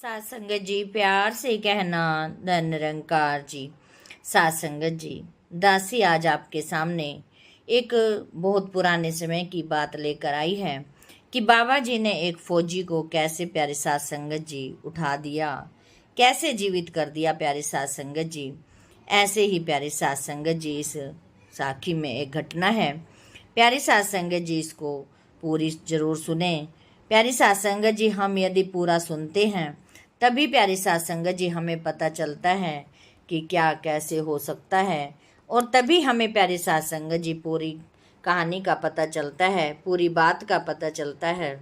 सात संगत जी, प्यार से कहना धन निरंकार जी। सात संगत जी, दासी आज आपके सामने एक बहुत पुराने समय की बात लेकर आई है कि बाबा जी ने एक फौजी को कैसे, प्यारे सात संगत जी, उठा दिया, कैसे जीवित कर दिया। प्यारे सात संगत जी, ऐसे ही प्यारे सात संगत जी, इस साखी में एक घटना है। प्यारी सात संगत जी, इसको पूरी जरूर सुने। प्यारी सात संगत जी, हम यदि पूरा सुनते हैं तभी प्यारी सात संगत जी हमें पता चलता है कि क्या कैसे हो सकता है, और तभी हमें प्यारी सात संगत जी पूरी कहानी का पता चलता है, पूरी बात का पता चलता है।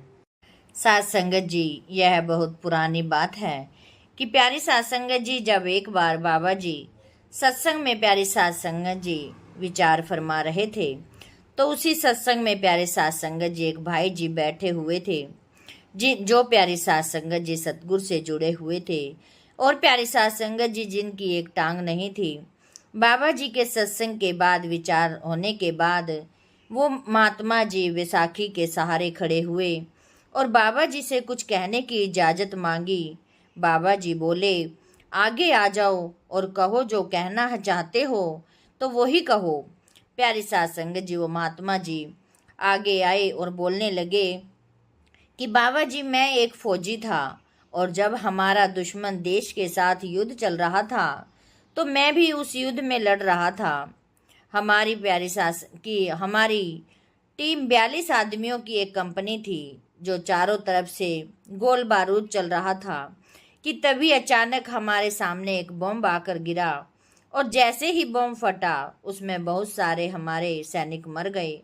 सात संगत जी, यह बहुत पुरानी बात है कि प्यारी सात संगत जी, जब एक बार बाबा जी सत्संग में प्यारी सात संगत जी विचार फरमा रहे थे, तो उसी सत्संग में प्यारे सात संगत जी एक भाई जी बैठे हुए थे, जो प्यारी सात संगत जी सतगुरु से जुड़े हुए थे, और प्यारी सात संगत जी जिनकी एक टांग नहीं थी। बाबा जी के सत्संग के बाद, विचार होने के बाद, वो महात्मा जी वैसाखी के सहारे खड़े हुए और बाबा जी से कुछ कहने की इजाज़त मांगी। बाबा जी बोले, आगे आ जाओ और कहो, जो कहना चाहते हो तो वही कहो। प्यारी सात संगत जी, वो महात्मा जी आगे आए और बोलने लगे कि बाबा जी, मैं एक फौजी था, और जब हमारा दुश्मन देश के साथ युद्ध चल रहा था तो मैं भी उस युद्ध में लड़ रहा था। हमारी प्यारी सास की हमारी टीम 42 आदमियों की एक कंपनी थी, जो चारों तरफ से गोल बारूद चल रहा था कि तभी अचानक हमारे सामने एक बम आकर गिरा, और जैसे ही बम फटा उसमें बहुत सारे हमारे सैनिक मर गए,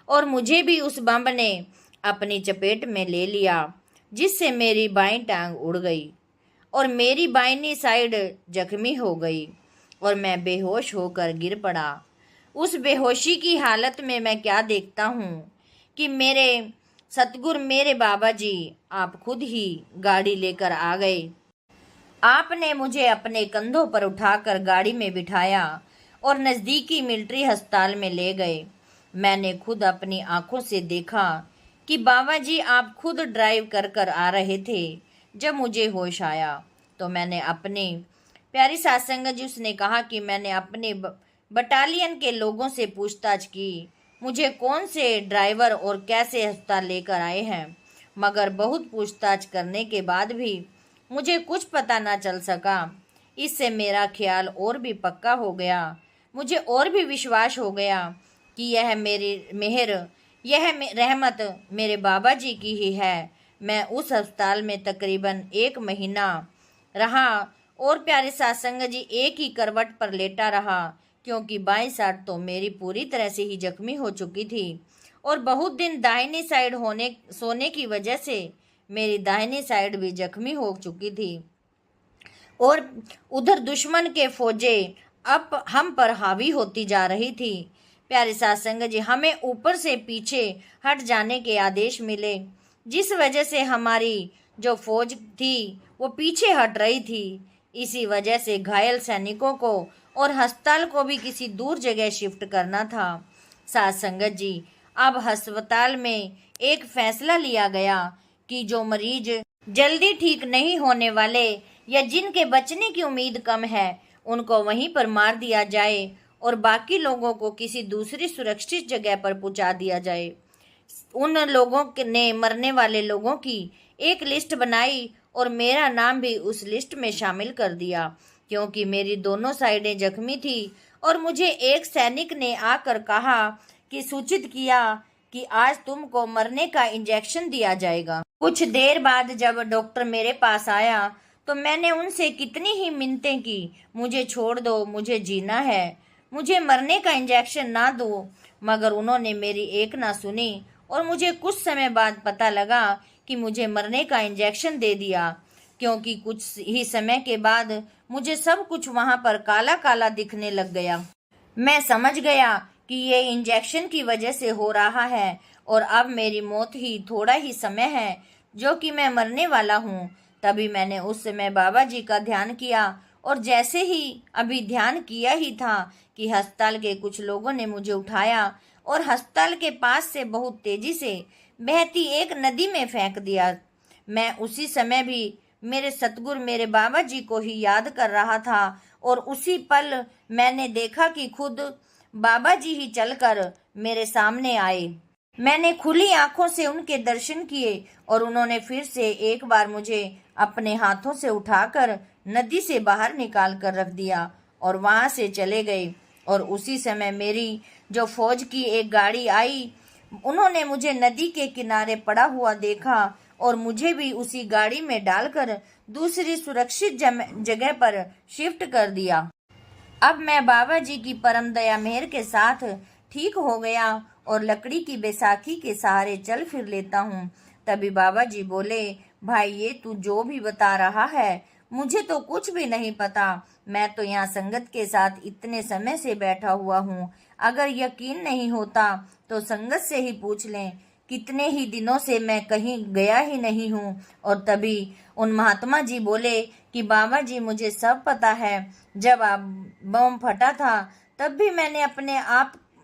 और मुझे भी उस बम ने अपनी चपेट में ले लिया, जिससे मेरी बाईं टांग उड़ गई और मेरी बाईनी साइड जख्मी हो गई, और मैं बेहोश होकर गिर पड़ा। उस बेहोशी की हालत में मैं क्या देखता हूँ कि मेरे सतगुरु, मेरे बाबा जी, आप खुद ही गाड़ी लेकर आ गए। आपने मुझे अपने कंधों पर उठाकर गाड़ी में बिठाया और नज़दीकी मिलिट्री अस्पताल में ले गए। मैंने खुद अपनी आंखों से देखा कि बाबा जी आप खुद ड्राइव कर कर आ रहे थे। जब मुझे होश आया तो मैंने अपने प्यारी सात संगत जी, उसने कहा कि मैंने अपने बटालियन के लोगों से पूछताछ की, मुझे कौन से ड्राइवर और कैसे अस्पताल लेकर आए हैं, मगर बहुत पूछताछ करने के बाद भी मुझे कुछ पता ना चल सका। इससे मेरा ख्याल और भी पक्का हो गया, मुझे और भी विश्वास हो गया कि यह मेरी मेहर, रहमत मेरे बाबा जी की ही है। मैं उस अस्पताल में तकरीबन 1 महीना रहा, और प्यारे सात संगत जी एक ही करवट पर लेटा रहा, क्योंकि बाईं साइड तो मेरी पूरी तरह से ही जख्मी हो चुकी थी, और बहुत दिन दाहिनी साइड सोने की वजह से मेरी दाहिनी साइड भी जख्मी हो चुकी थी, और उधर दुश्मन के फौजे अब हम पर हावी होती जा रही थी। प्यारे सात संगत जी, हमें ऊपर से पीछे हट जाने के आदेश मिले, जिस वजह से हमारी जो फौज थी वो पीछे हट रही थी। इसी वजह से घायल सैनिकों को और अस्पताल को भी किसी दूर जगह शिफ्ट करना था। सात संगत जी, अब अस्पताल में एक फैसला लिया गया कि जो मरीज जल्दी ठीक नहीं होने वाले या जिनके बचने की उम्मीद कम है, उनको वहीं पर मार दिया जाए और बाकी लोगों को किसी दूसरी सुरक्षित जगह पर पहुंचा दिया जाए। उन लोगों ने मरने वाले लोगों की एक लिस्ट बनाई और मेरा नाम भी उस लिस्ट में शामिल कर दिया, क्योंकि मेरी दोनों साइडें जख्मी थी, और मुझे एक सैनिक ने आकर कहा कि सूचित किया कि आज तुमको मरने का इंजेक्शन दिया जाएगा। कुछ देर बाद जब डॉक्टर मेरे पास आया तो मैंने उनसे कितनी ही मिन्नतें की, मुझे छोड़ दो, मुझे जीना है, मुझे मरने का इंजेक्शन ना दो, मगर उन्होंने मेरी एक ना सुनी, और मुझे कुछ समय बाद पता लगा कि मुझे मरने का इंजेक्शन दे दिया, क्योंकि कुछ ही समय के बाद मुझे सब कुछ वहां पर काला काला दिखने लग गया। मैं समझ गया कि ये इंजेक्शन की वजह से हो रहा है, और अब मेरी मौत ही थोड़ा ही समय है जो कि मैं मरने वाला हूँ। तभी मैंने उस समय बाबा जी का ध्यान किया, और जैसे ही अभी ध्यान किया ही था कि अस्पताल के कुछ लोगों ने मुझे उठाया और अस्पताल के पास से बहुत तेजी से बहती एक नदी में फेंक दिया। मैं उसी समय भी मेरे सतगुर मेरे बाबा जी को ही याद कर रहा था और उसी पल मैंने देखा कि खुद बाबा जी ही चलकर मेरे सामने आए। मैंने खुली आंखों से उनके दर्शन किए और उन्होंने फिर से एक बार मुझे अपने हाथों से उठाकर नदी से बाहर निकाल कर रख दिया और वहां से चले गए। और उसी समय मेरी जो फौज की एक गाड़ी आई, उन्होंने मुझे नदी के किनारे पड़ा हुआ देखा और मुझे भी उसी गाड़ी में डालकर दूसरी सुरक्षित जगह पर शिफ्ट कर दिया। अब मैं बाबा जी की परम दया मेहर के साथ ठीक हो गया और लकड़ी की बैसाखी के सहारे चल फिर लेता हूँ। तभी बाबा जी बोले, भाई ये तू जो भी बता रहा है मुझे तो कुछ भी नहीं पता। मैं तो यहाँ संगत के साथ इतने समय से बैठा हुआ हूँ। अगर यकीन नहीं होता तो संगत से ही पूछ लें। कितने ही दिनों से मैं कहीं गया ही नहीं हूँ। और तभी उन महात्मा जी बोले कि बाबा जी मुझे सब पता है। जब आप बम फटा था तब भी मैंने अपने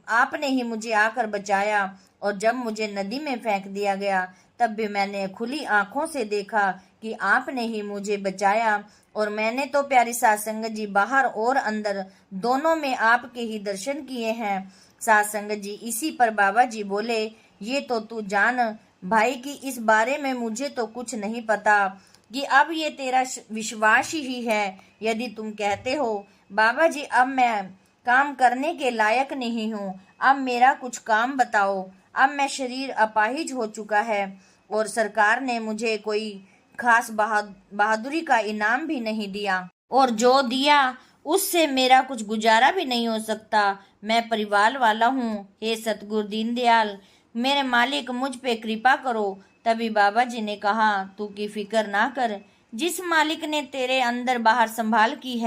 आपने ही मुझे आकर बचाया और जब मुझे नदी में फेंक दिया गया तब भी मैंने खुली आंखों से देखा कि आपने ही मुझे बचाया। और मैंने तो प्यारी साध संगत जी बाहर और अंदर दोनों में आपके ही दर्शन किए हैं। साध संगत जी इसी पर बाबा जी बोले, ये तो तू जान भाई कि इस बारे में मुझे तो कुछ नहीं पता कि अब ये तेरा विश्वास ही है। यदि तुम कहते हो बाबा जी अब मैं काम करने के लायक नहीं हूँ, अब मेरा कुछ काम बताओ। अब मैं शरीर अपाहिज हो चुका है और सरकार ने मुझे कोई खास बहादुरी का इनाम भी नहीं दिया और जो दिया उससे मेरा कुछ गुजारा भी नहीं हो सकता। मैं परिवार वाला हूँ। हे सतगुरु दीनदयाल, मेरे मालिक मुझ पे कृपा करो। तभी बाबा जी ने कहा, तू की फिक्र ना कर। जिस मालिक ने तेरे अंदर बाहर संभाल की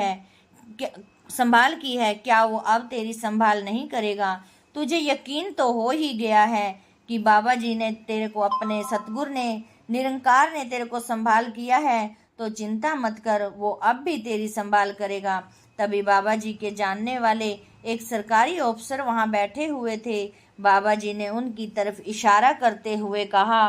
है क्या वो अब तेरी संभाल नहीं करेगा? तुझे यकीन तो हो ही गया है कि बाबा जी ने तेरे को अपने सतगुरु ने निरंकार ने तेरे को संभाल किया है, तो चिंता मत कर, वो अब भी तेरी संभाल करेगा। तभी बाबा जी के जानने वाले एक सरकारी अफसर वहां बैठे हुए थे। बाबा जी ने उनकी तरफ इशारा करते हुए कहा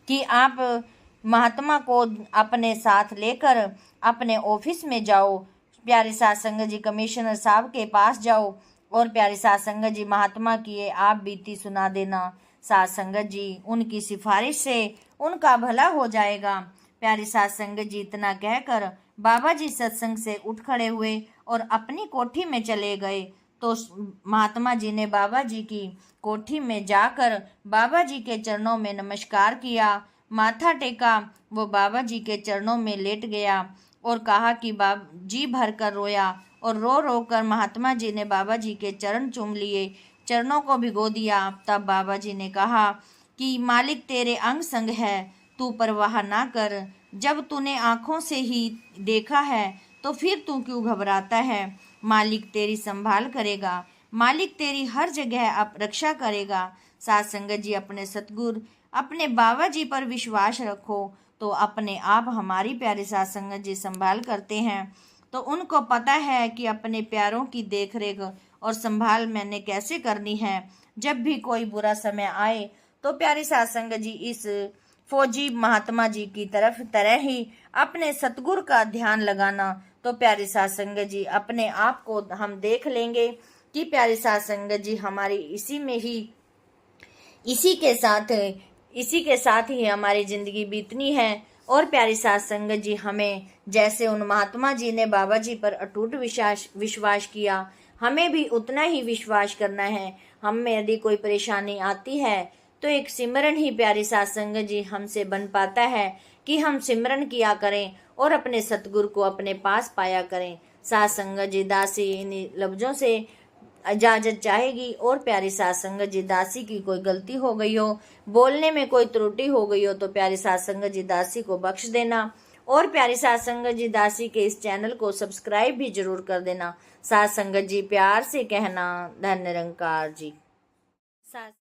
कि आप महात्मा को अपने साथ लेकर अपने ऑफिस में जाओ। प्यारे साध संगत जी कमिश्नर साहब के पास जाओ और प्यारे साध संगत जी महात्मा की आप बीती सुना देना। साध संगत जी उनकी सिफारिश से उनका भला हो जाएगा। प्यारे साध संगत जी इतना कहकर बाबा जी सत्संग से उठ खड़े हुए और अपनी कोठी में चले गए। तो महात्मा जी ने बाबा जी की कोठी में जाकर बाबा जी के चरणों में नमस्कार किया, माथा टेका। वो बाबा जी के चरणों में लेट गया और कहा कि जी भर कर रोया और रो रो कर महात्मा जी ने बाबा जी के चरण चूम लिए, चरणों को भिगो दिया। तब बाबा जी ने कहा कि मालिक तेरे अंग संग है, तू परवाह ना कर। जब तूने आंखों से ही देखा है तो फिर तू क्यों घबराता है? मालिक तेरी संभाल करेगा, मालिक तेरी हर जगह अब रक्षा करेगा। साध संगत जी अपने सतगुरु अपने बाबा जी पर विश्वास रखो तो अपने आप हमारी प्यारी साध संगत जी संभाल करते हैं। तो उनको पता है कि अपने प्यारों की देखरेख और संभाल मैंने कैसे करनी है। जब भी कोई बुरा समय आए तो प्यारी साध संगत जी इस फौजी महात्मा जी की तरह ही अपने सतगुरु का ध्यान लगाना। तो प्यारी साध संगत जी अपने आप को हम देख लेंगे कि प्यारी साध संगत जी हमारी इसी के साथ ही हमारी जिंदगी बीतनी है। और प्यारी साध संगत जी हमें जैसे उन महात्मा जी ने बाबा जी पर अटूट विश्वास किया, हमें भी उतना ही विश्वास करना है। हम में यदि कोई परेशानी आती है तो एक सिमरन ही प्यारी साध संगत जी हमसे बन पाता है कि हम सिमरन किया करें और अपने सतगुरु को अपने पास पाया करें। साध संगत जी दासी इन लफ्जों से इजाजत चाहेगी। और प्यारी साध संगत जी दासी की कोई गलती हो गई हो, बोलने में कोई त्रुटि हो गई हो तो प्यारी साध संगत जी दासी को बख्श देना। और प्यारी साध संगत जी दासी के इस चैनल को सब्सक्राइब भी जरूर कर देना। साध संगत जी प्यार से कहना, धन निरंकार जी।